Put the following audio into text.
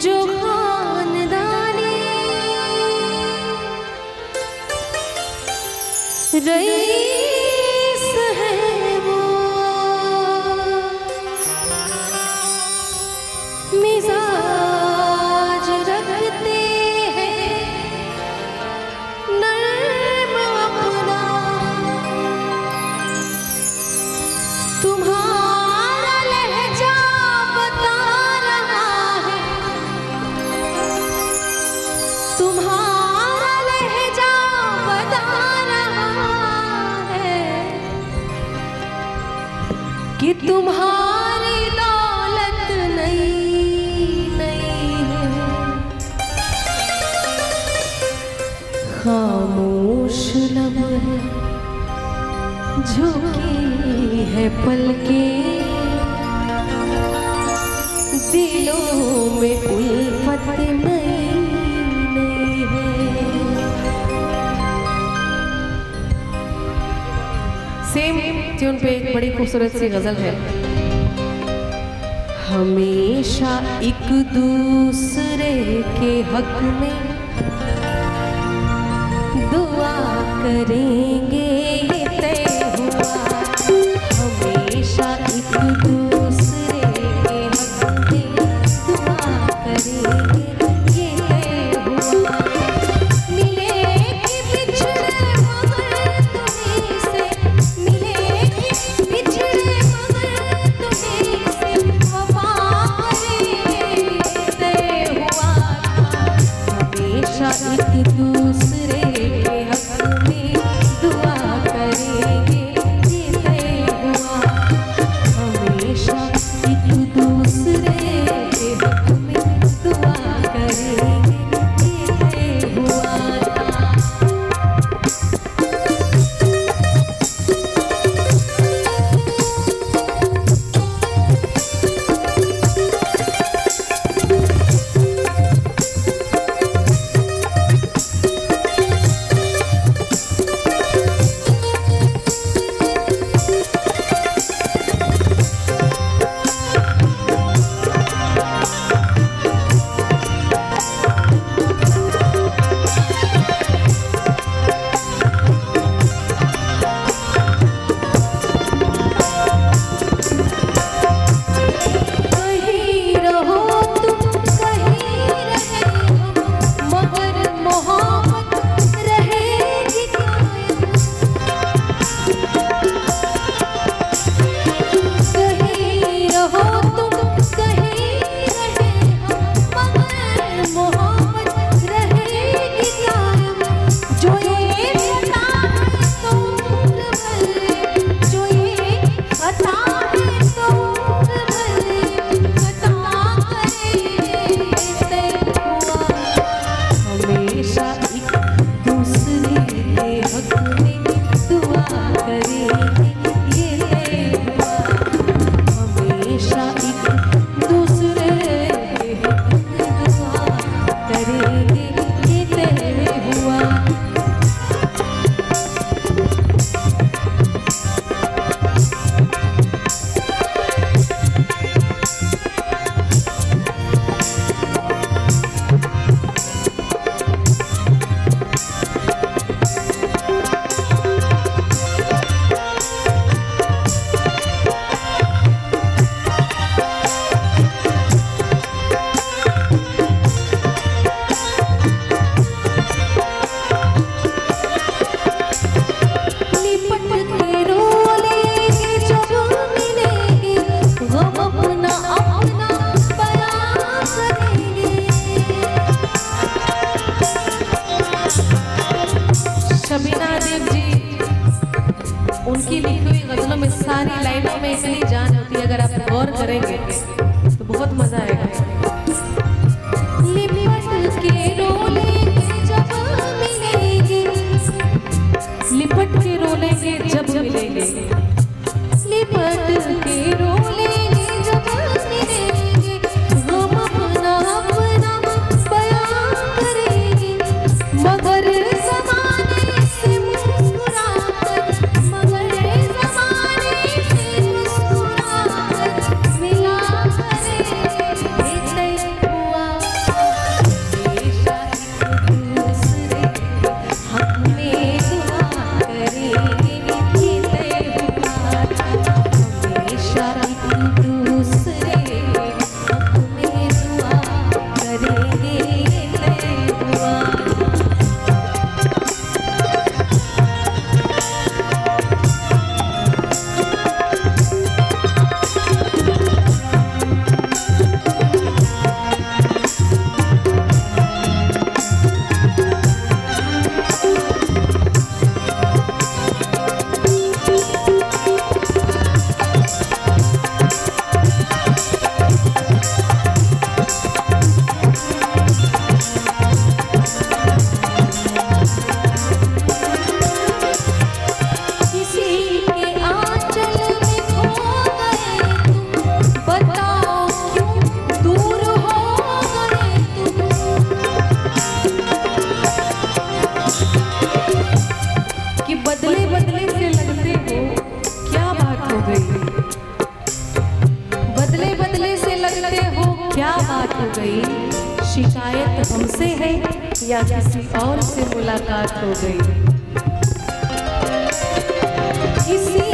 जो खानदानी रईस है वो, मिजाज रखते हैं नर्म अपना। तुम्हारा लहजा बता रहा है, तुम्हारा लहजा बता रहा है कि तुम्हारी दौलत नई नई है। खामोश लम्हे झुकी है पलकें, दिलों में उल्फत नई नई है। सेम ट्यून पे एक बड़ी खूबसूरत सी गजल है। हमेशा एक दूसरे के हक में दुआ करेंगे, ये तय हुआ। हमेशा एक दूसरे के हक में दुआ करेंगे, ये तय हुआ। मिलेगी बिछड़े मगर तुम्हीं से, मिलेगी बिछड़े मगर तुम्हीं से, वफा करेंगे, ये तय हुआ। हमेशा एक दूसरे के हक में दुआ करेंगे, ये तय हुआ। हमेशा एक दूसरे के हक में दुआ करेंगे, ये तय हुआ था। कहीं रहो तुम, कहीं रहे हम, मगर मोहब्बत रहेगी कायम। कहीं रहो तुम, कहीं रहे हम, मगर मोहब्बत रहेगी कायम। जो ये खता है तो उम्र भर, जो ये खता है तो उम्र भर खता करेंगे, ये तय हुआ। हमेशा एक दूसरे के हक में दुआ करेंगे, ये तय हुआ। हमेशा एक दूसरे के हक में दुआ करेंगे, ये तय हुआ। लिपट के रो लेंगे जब मिलेंगे, गम अपना अपना बयां करेंगे। शबीना देव जी, उनकी लिखी हुई गजलों में सारी लाइनों में इतनी जान होती है, अगर आप गौर करेंगे तो बहुत मजा आएगा। लिपट के रो लेंगे जब मिलेंगे, लिपट के रो लेंगे जब मिलेंगे, लिपट के रो लेंगे जब मिलेंगे, हम अपना अपना बयां करेंगे। मगर ज़माने से मुस्कुराकर, मगर ज़माने से मुस्कुराकर मिला हमसे है या किसी और से मुलाकात हो गई। किसी